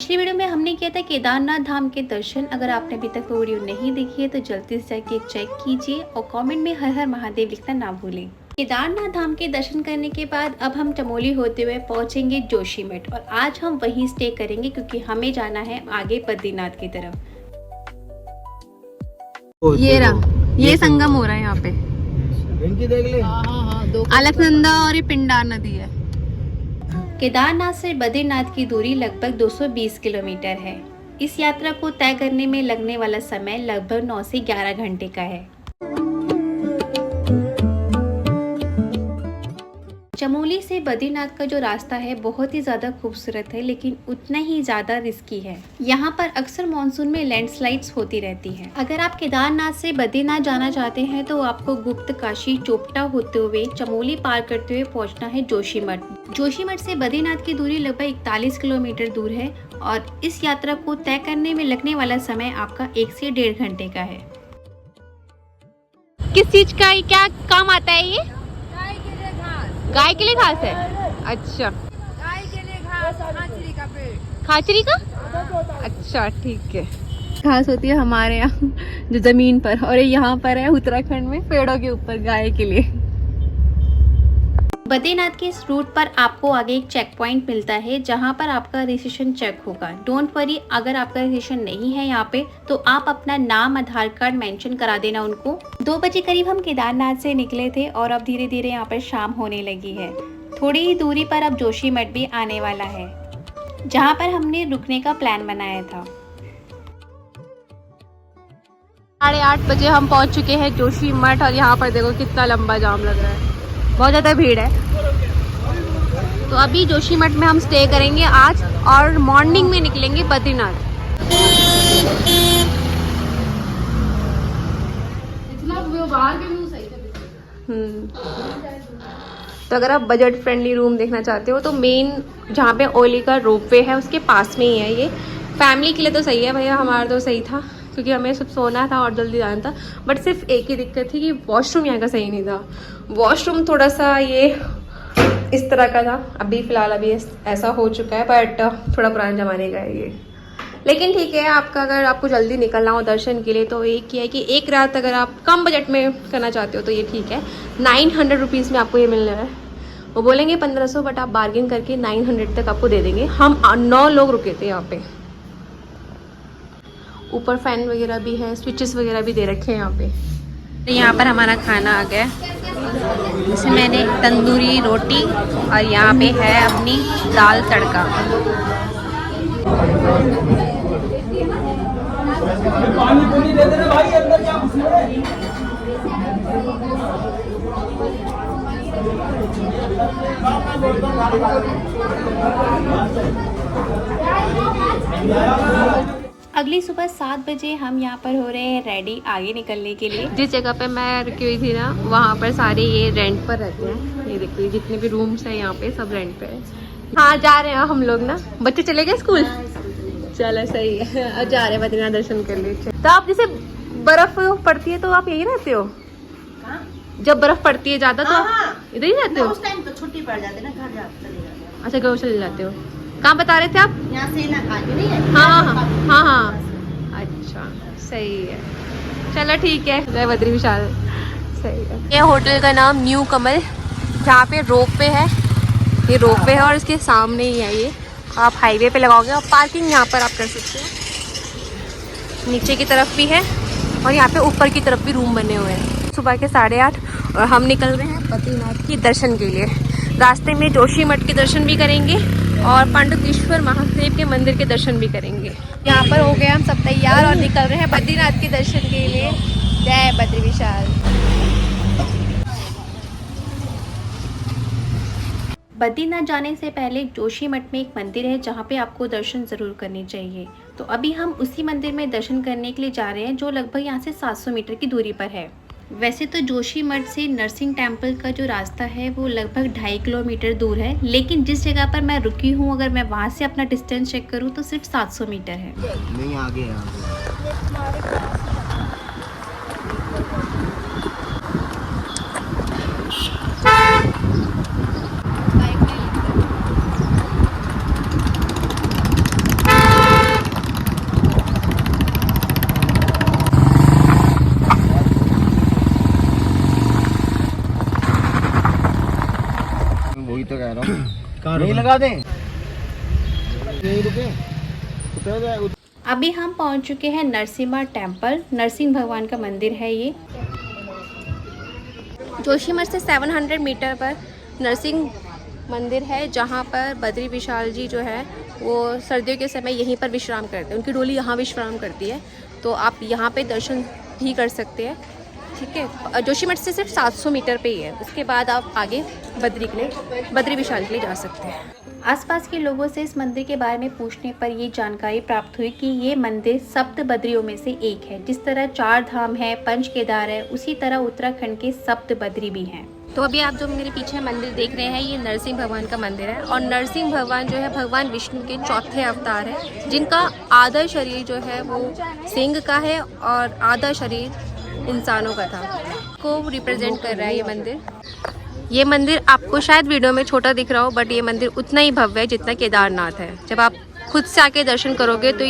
पिछली वीडियो में हमने किया था केदारनाथ धाम के दर्शन। अगर आपने अभी तक वो वीडियो नहीं देखी है तो जल्दी से जाके चेक कीजिए और कमेंट में हर हर महादेव लिखना ना भूलें। केदारनाथ धाम के दर्शन करने के बाद अब हम चमोली होते हुए पहुंचेंगे जोशीमठ और आज हम वहीं स्टे करेंगे क्योंकि हमें जाना है आगे बद्रीनाथ की तरफ। ये संगम हो रहा है यहाँ पे। देख ले। अलकनंदा और ये पिंडार नदी है। केदारनाथ से बद्रीनाथ की दूरी लगभग 220 किलोमीटर है। इस यात्रा को तय करने में लगने वाला समय लगभग 9 से 11 घंटे का है। चमोली से बद्रीनाथ का जो रास्ता है बहुत ही ज़्यादा खूबसूरत है लेकिन उतना ही ज़्यादा रिस्की है। यहाँ पर अक्सर मानसून में लैंडस्लाइड्स होती रहती हैं। अगर आप केदारनाथ से बद्रीनाथ जाना चाहते हैं तो आपको गुप्त काशी चोपटा होते हुए चमोली पार करते हुए पहुँचना है जोशीमठ। जोशीमठ से बद्रीनाथ की दूरी लगभग 41 किलोमीटर दूर है और इस यात्रा को तय करने में लगने वाला समय आपका 1 से 1.5 घंटे का है। किस चीज का क्या काम आता है ये? गाय के लिए घास है। अच्छा, गाय के लिए घास, खांचरी का पेड़। खाचरी का? अच्छा ठीक है। घास होती है हमारे यहाँ जो जमीन पर, और यहाँ पर है उत्तराखंड में पेड़ों के ऊपर गाय के लिए। बद्रीनाथ के इस रूट पर आपको आगे एक चेक पॉइंट मिलता है जहां पर आपका रजिस्ट्रेशन चेक होगा। डोंट वरी, अगर आपका रजिस्ट्रेशन नहीं है यहाँ पे तो आप अपना नाम आधार कार्ड मेंशन करा देना उनको। 2 बजे करीब हम केदारनाथ से निकले थे और अब धीरे धीरे यहाँ पर शाम होने लगी है। थोड़ी ही दूरी पर अब जोशीमठ भी आने वाला है जहाँ पर हमने रुकने का प्लान बनाया था। 8:30 बजे हम पहुँच चुके हैं जोशीमठ और यहाँ पर देखो कितना लंबा जाम लग रहा है, बहुत ज़्यादा भीड़ है। तो अभी जोशीमठ में हम स्टे करेंगे आज और मॉर्निंग में निकलेंगे बद्रीनाथ। तो अगर आप बजट फ्रेंडली रूम देखना चाहते हो तो मेन जहाँ पे ओली का रोपवे है उसके पास में ही है ये। फैमिली के लिए तो सही है भैया, हमारा तो सही था क्योंकि हमें सिर्फ सोना था और जल्दी जाना था। बट सिर्फ एक ही दिक्कत थी कि वॉशरूम यहाँ का सही नहीं था। वॉशरूम थोड़ा सा ये इस तरह का था, अभी फ़िलहाल अभी ऐसा हो चुका है बट थोड़ा पुराने ज़माने का है ये। लेकिन ठीक है, आपका अगर आपको जल्दी निकलना हो दर्शन के लिए तो एक ही है कि एक रात अगर आप कम बजट में करना चाहते हो तो ये ठीक है। 900 रुपीज़ में आपको ये मिलने है। वो बोलेंगे 1500 बट आप बार्गेन करके 900 तक आपको दे देंगे। हम 9 लोग रुके थे यहाँ पे। ऊपर फैन वगैरह भी है, स्विचेस वगैरह भी दे रखे हैं यहाँ पे। तो यहाँ पर हमारा खाना आ गया, इसमें मैंने तंदूरी रोटी और यहाँ पे है अपनी दाल तड़का। अगली सुबह 7 बजे हम यहाँ पर हो रहे हैं रेडी आगे निकलने के लिए। जिस जगह पे मैं रुकी हुई थी ना वहाँ पर सारे ये रेंट पर रहते हैं। ये देखिए जितने भी रूम्स हैं यहाँ पे सब रेंट पे है। हाँ जा रहे हैं हम लोग ना, बच्चे चले गए स्कूल। चलो सही है, अब जा रहे हैं बद्रीनाथ दर्शन कर लिए। तो आप जैसे बर्फ पड़ती है तो आप यही रहते हो? जब बर्फ पड़ती है ज्यादा तो आप इधर ही रहते हो? उस टाइम तो छुट्टी पड़ जाती है ना, घर चले जाते हैं। अच्छा घर चले जाते हो। कहाँ बता रहे थे आप? यहाँ से ना आगे नहीं है। हाँ। अच्छा सही है, चलो ठीक है। जय बद्री विशाल। सही है। ये होटल का नाम न्यू कमल, जहाँ पे रोप वे है। ये रोप वे है और इसके सामने ही है ये। आप हाईवे पे लगाओगे और पार्किंग यहाँ पर आप कर सकते हो। नीचे की तरफ भी है और यहाँ पे ऊपर की तरफ भी रूम बने हुए हैं। सुबह के 8:30 और हम निकल रहे हैं बद्रीनाथ की दर्शन के लिए। रास्ते में जोशीमठ के दर्शन भी करेंगे और पांडुकेश्वर महादेव के मंदिर के दर्शन भी करेंगे। यहाँ पर हो गए हम सब तैयार और निकल रहे हैं बद्रीनाथ के दर्शन के लिए। जय बद्री विशाल। बद्रीनाथ जाने से पहले जोशीमठ में एक मंदिर है जहाँ पे आपको दर्शन ज़रूर करने चाहिए। तो अभी हम उसी मंदिर में दर्शन करने के लिए जा रहे हैं जो लगभग यहाँ से 700 मीटर की दूरी पर है। वैसे तो जोशीमठ से नरसिंह टेम्पल का जो रास्ता है वो लगभग 2.5 किलोमीटर दूर है, लेकिन जिस जगह पर मैं रुकी हूँ अगर मैं वहाँ से अपना डिस्टेंस चेक करूँ तो सिर्फ 700 मीटर है। नहीं आगे यही लगा दे, यही रुके। अभी हम पहुंच चुके हैं नरसिम्हा टेम्पल। नरसिंह भगवान का मंदिर है ये। जोशीमठ से 700 मीटर पर नरसिंह मंदिर है, जहाँ पर बद्री विशाल जी जो है वो सर्दियों के समय यहीं पर विश्राम करते हैं। उनकी डोली यहाँ विश्राम करती है, तो आप यहाँ पे दर्शन भी कर सकते हैं। ठीक है, जोशीमठ से सिर्फ 700 मीटर पे ही है। उसके बाद आप आगे बद्री विशाल के लिए जा सकते हैं। आसपास के लोगों से इस मंदिर के बारे में पूछने पर ये जानकारी प्राप्त हुई कि ये मंदिर सप्त बद्रियों में से एक है। जिस तरह 4 धाम है, पंच केदार है, उसी तरह उत्तराखंड के सप्त बद्री भी हैं। तो अभी आप जो मेरे पीछे मंदिर देख रहे हैं, ये नरसिंह भगवान का मंदिर है। और नरसिंह भगवान जो है भगवान विष्णु के चौथे अवतार है, जिनका आधा शरीर जो है वो सिंह का है और आधा शरीर इंसानों का था, को रिप्रेजेंट कर रहा है ये मंदिर। ये मंदिर आपको शायद वीडियो में छोटा दिख रहा हो, बट ये मंदिर उतना ही भव्य है जितना केदारनाथ है। जब आप खुद से आके दर्शन करोगे तो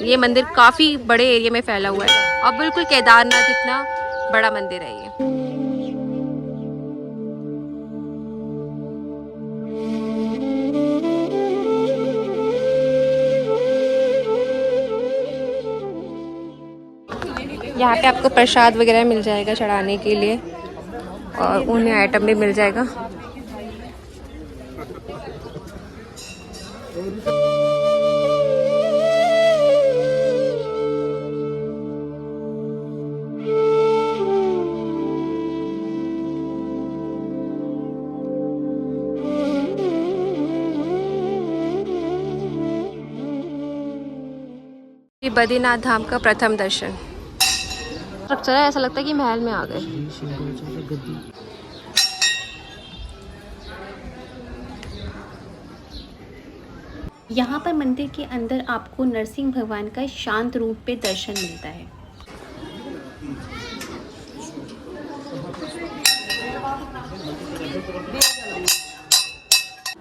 ये मंदिर काफ़ी बड़े एरिया में फैला हुआ है और बिल्कुल केदारनाथ जितना बड़ा मंदिर है ये। यहाँ पे आपको प्रसाद वगैरह मिल जाएगा चढ़ाने के लिए और उन्हें आइटम भी मिल जाएगा। ये बद्रीनाथ धाम का प्रथम दर्शन। स्ट्रक्चर है, ऐसा लगता है कि महल में आ गए। यहाँ पर मंदिर के अंदर आपको नरसिंह भगवान का शांत रूप पे दर्शन मिलता है।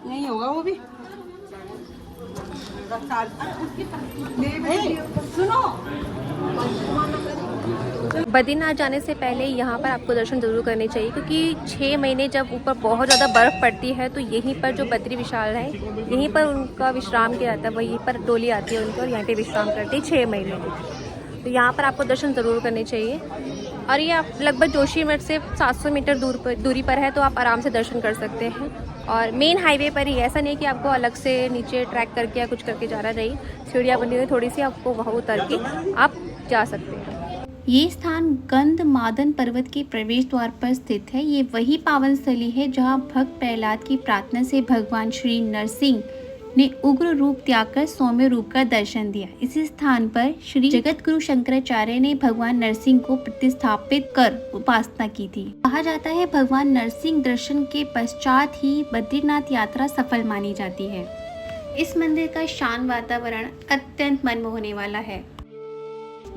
नहीं होगा वो भी। सुनो, बद्रीनाथ जाने से पहले यहाँ पर आपको दर्शन जरूर करने चाहिए, क्योंकि 6 महीने जब ऊपर बहुत ज़्यादा बर्फ़ पड़ती है तो यहीं पर जो बद्री विशाल है यहीं पर उनका विश्राम किया जाता है। वहीं पर डोली आती है उनकी और यहाँ पे विश्राम करते हैं 6 महीने। तो यहाँ पर आपको दर्शन ज़रूर करने चाहिए। और ये आप लगभग जोशीमठ से 700 मीटर दूरी पर है, तो आप आराम से दर्शन कर सकते हैं। और मेन हाईवे पर ही, ऐसा नहीं कि आपको अलग से नीचे ट्रैक करके या कुछ करके जाना नहीं। सीढ़ियाँ बनी हुई थोड़ी सी, आपको वहाँ उतर के आप जा सकते हैं। ये स्थान गंधमादन पर्वत के प्रवेश द्वार पर स्थित है। ये वही पावन स्थली है जहाँ भक्त प्रहलाद की प्रार्थना से भगवान श्री नरसिंह ने उग्र रूप त्याग कर सौम्य रूप का दर्शन दिया। इसी स्थान पर श्री जगत गुरु शंकराचार्य ने भगवान नरसिंह को प्रतिस्थापित कर उपासना की थी। कहा जाता है भगवान नरसिंह दर्शन के पश्चात ही बद्रीनाथ यात्रा सफल मानी जाती है। इस मंदिर का शांत वातावरण अत्यंत मनमोहने वाला है।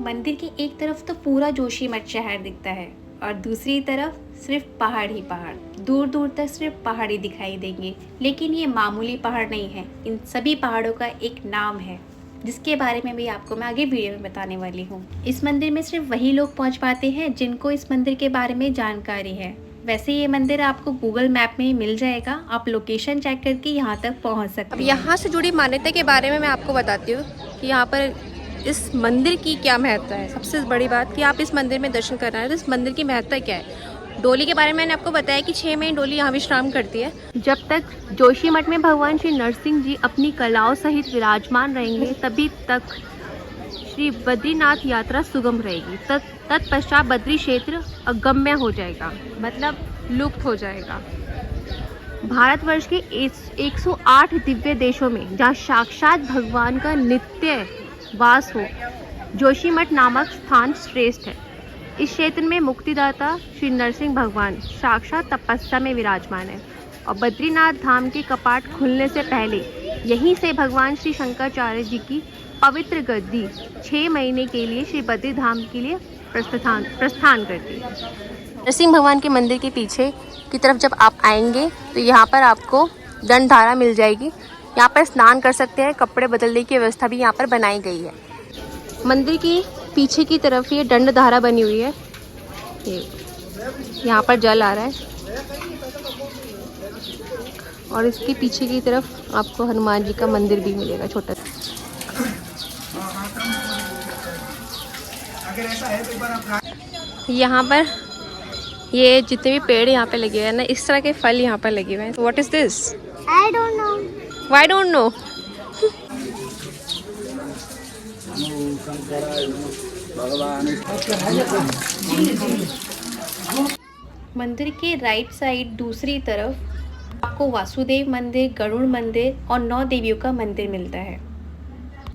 मंदिर की एक तरफ तो पूरा जोशीमठ शहर दिखता है और दूसरी तरफ सिर्फ पहाड़ ही पहाड़, दूर दूर तक सिर्फ पहाड़ ही दिखाई देंगे। लेकिन ये मामूली पहाड़ नहीं है, इन सभी पहाड़ों का एक नाम है, जिसके बारे में भी आपको मैं आगे वीडियो में बताने वाली हूँ। इस मंदिर में सिर्फ वही लोग पहुँच पाते हैं जिनको इस मंदिर के बारे में जानकारी है। वैसे ये मंदिर आपको गूगल मैप में मिल जाएगा, आप लोकेशन चेक करके यहाँ तक पहुँच सकते हैं। अब यहाँ से जुड़ी मान्यता के बारे में मैं आपको बताती हूँ कि यहाँ पर इस मंदिर की क्या महत्ता है। सबसे बड़ी बात कि आप इस मंदिर में दर्शन कर रहे हैं तो इस मंदिर की महत्ता क्या है। डोली के बारे में मैंने आपको बताया कि 6 महीने डोली यहाँ विश्राम करती है। जब तक जोशीमठ में भगवान श्री नरसिंह जी अपनी कलाओं सहित विराजमान रहेंगे तभी तक श्री बद्रीनाथ यात्रा सुगम रहेगी। तत्पश्चात बद्री क्षेत्र अगम्य हो जाएगा, मतलब लुप्त हो जाएगा। भारतवर्ष के 108 दिव्य देशों में जहाँ साक्षात भगवान का नित्य वास हो, जोशीमठ नामक स्थान श्रेष्ठ है। इस क्षेत्र में मुक्तिदाता श्री नरसिंह भगवान साक्षात तपस्या में विराजमान है और बद्रीनाथ धाम के कपाट खुलने से पहले यहीं से भगवान श्री शंकराचार्य जी की पवित्र गद्दी 6 महीने के लिए श्री बद्री धाम के लिए प्रस्थान करती है। नरसिंह भगवान के मंदिर के पीछे की तरफ जब आप आएंगे तो यहाँ पर आपको दंडधारा मिल जाएगी। यहाँ पर स्नान कर सकते हैं, कपड़े बदलने की व्यवस्था भी यहाँ पर बनाई गई है। मंदिर की पीछे की तरफ ये दंडधारा बनी हुई है, यहाँ पर जल आ रहा है और इसके पीछे की तरफ आपको हनुमान जी का मंदिर भी मिलेगा छोटा। यहाँ पर ये जितने भी पेड़ यहाँ पे लगे हुए हैं ना, इस तरह के फल यहाँ पर लगे हुए हैं। What is this? I don't know. Why don't know? मंदिर के राइट साइड दूसरी तरफ आपको वासुदेव मंदिर, गरुड़ मंदिर और 9 देवियों का मंदिर मिलता है।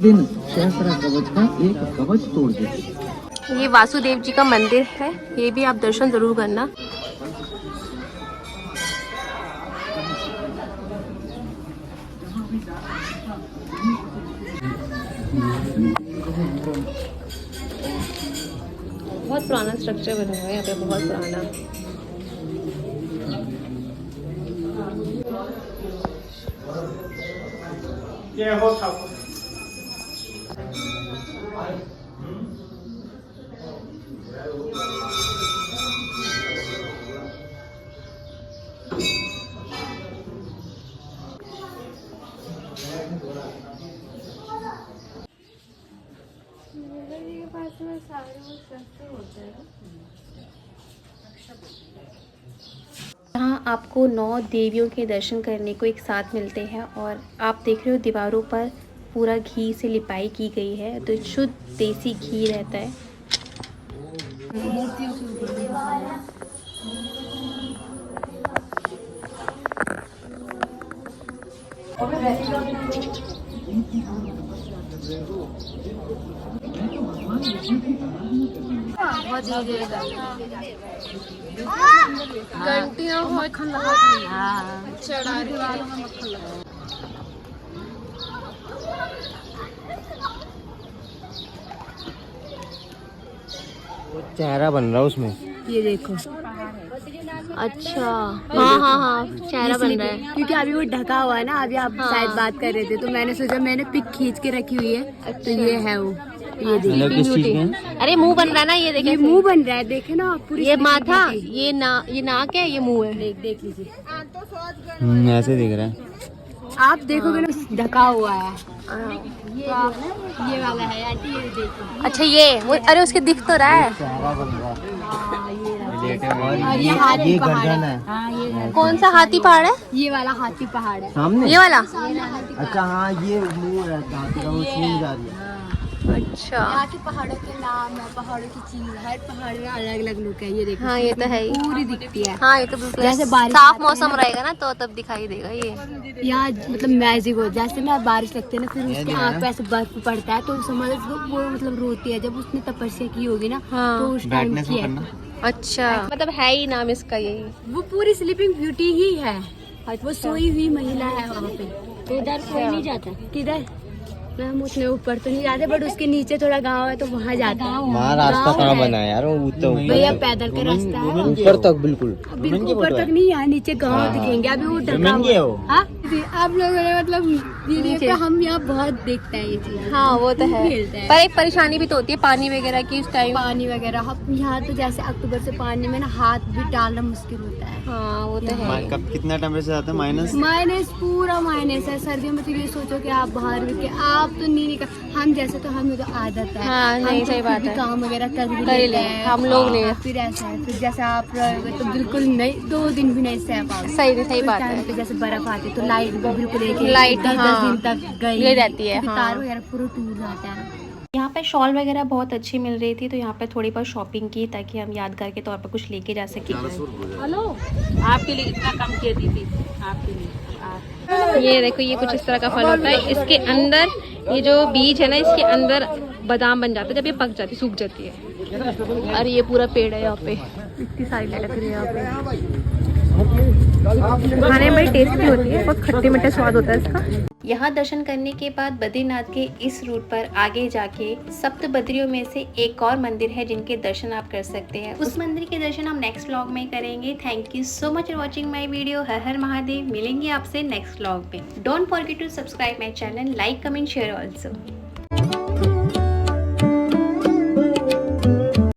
दिन सहस्त्र कवच का एक कवच तोड़ देते। ये वासुदेव जी का मंदिर है, ये भी आप दर्शन जरूर करना। बहुत पुराना स्ट्रक्चर बना हुआ है यहाँ पे, बहुत पुराना। यहाँ आपको 9 देवियों के दर्शन करने को एक साथ मिलते हैं और आप देख रहे हो दीवारों पर पूरा घी से लिपाई की गई है, तो शुद्ध देसी घी रहता है। घंटियों को मक्खन लगा चढ़ा चेहरा बन रहा है उसमें। ये देखो, अच्छा, हाँ हाँ हाँ, चेहरा बन रहा है। क्योंकि अभी वो ढका हुआ है ना, अभी आप शायद बात कर रहे थे तो मैंने सोचा, मैंने पिक खींच के रखी हुई है। तो ये है वो, ये देखिए। अरे मुंह बन रहा है ना, ये देखे, ये मुंह बन रहा है, देखे ना आप पूरी। ये माथा, ये नाक है, ये मुंह है। देख लीजिए, ऐसे दिख रहा है। आप देखोगे ना, ढका हुआ है। ये वाला है आंटी, ये देखो। अच्छा ये अरे उसके दिख तो रहा है। चेहरा बन रहा है। और ये हाथी पहाड़ गर्दन है। है। हाँ, ये कौन सा हाथी पहाड़ है? ये वाला हाथी पहाड़ है। सामने ये वाला? अच्छा हाँ, ये मुंह रहता है तो वो सूंघ जा रही है। अच्छा, यहाँ के पहाड़ों के नाम है, पहाड़ों की चीज, हर पहाड़ में अलग अलग लुक है। ये देखो, हाँ ये तो है ही। पूरी दिखती है। हाँ ये तो बिल्कुल जैसे बारिश साफ आती है मौसम ना, रहेगा ना तो तब दिखाई देगा ये। यहाँ मतलब मैजिक हो, जैसे ना बारिश लगती है ना, फिर उसके आँख पे ऐसे बर्फ पड़ता है तो समझ लो वो मतलब रोती है। जब उसने तपस्या की होगी ना, हाँ। तो उस टाइम की है। अच्छा, मतलब है ही नाम इसका यही। वो पूरी स्लीपिंग ब्यूटी ही है। वो सोई हुई महिला है वहाँ पे। तो उधर कोई नहीं जाता। किधर? हम उतने ऊपर तो नहीं जाते, बट उसके नीचे थोड़ा गांव है तो वहाँ जाता है। वहाँ रास्ता कहाँ बना है यार? वो तो भैया पैदल का रास्ता है ऊपर तक, बिल्कुल बिल्कुल ऊपर तक नहीं, यहाँ नीचे गांव दिखेंगे। अभी वो ढका हुआ है। हाँ? आप लोगों ने मतलब वीडियो पे हम यहाँ बहुत देखते हैं ये चीज। हाँ वो तो है, खेलते हैं। पर एक परेशानी भी तो होती है पानी वगैरह की उस टाइम। पानी वगैरह यहाँ तो जैसे अक्टूबर से पानी में ना हाथ भी डालना मुश्किल होता है। हाँ वो तो है। कब कितना टेम्परेचर आता है? माइनस, पूरा माइनस है। सर्दियों में तो ये सोचो कि आप बाहर के आप तो नहीं निकल, हम जैसे तो हमें तो आदत है। हाँ, नहीं, हम तो सही बात फिर भी है। काम वगैरह कर भी कर ही लेते ले, हैं। हम लोग नहीं। फिर ऐसा है, फिर जैसे आप रहोगे तो बिल्कुल नहीं, 2 दिन भी नहीं सह पाओगे। सही बात टाइम है। पे जैसे बर्फ आती है तो लाइट भी बिल्कुल लाइट, 10 हाँ, दिन तक गई ले रहती है, क्योंकि हाँ। तार वगैरह पूरा टूट जाता है ना। यहाँ पे शॉल वगैरह बहुत अच्छी मिल रही थी, तो यहाँ पे थोड़ी बहुत शॉपिंग की ताकि हम यादगार के तौर पर कुछ लेके जा सके। हेलो, आपके लिए इतना कम किया दी थी, आपके लिए। ये देखो, ये कुछ इस तरह का फल होता है। इसके अंदर ये जो बीज है ना, इसके अंदर बादाम बन जाता है जब ये पक जाती, सूख जाती है। और ये पूरा पेड़ है यहाँ पे, इतनी सारी लटक रही है यहाँ पे। खाने में बड़ी टेस्टी होती है, बहुत खट्टे मीठे स्वाद होता है इसका। यहाँ दर्शन करने के बाद बद्रीनाथ के इस रूट पर आगे जाके सप्त बद्रियों में से एक और मंदिर है जिनके दर्शन आप कर सकते हैं। उस मंदिर के दर्शन हम नेक्स्ट व्लॉग में करेंगे। Thank you so much for watching my video. हर हर महादेव। मिलेंगे आपसे नेक्स्ट व्लॉग में। Don't forget to subscribe my channel, like, comment, share also.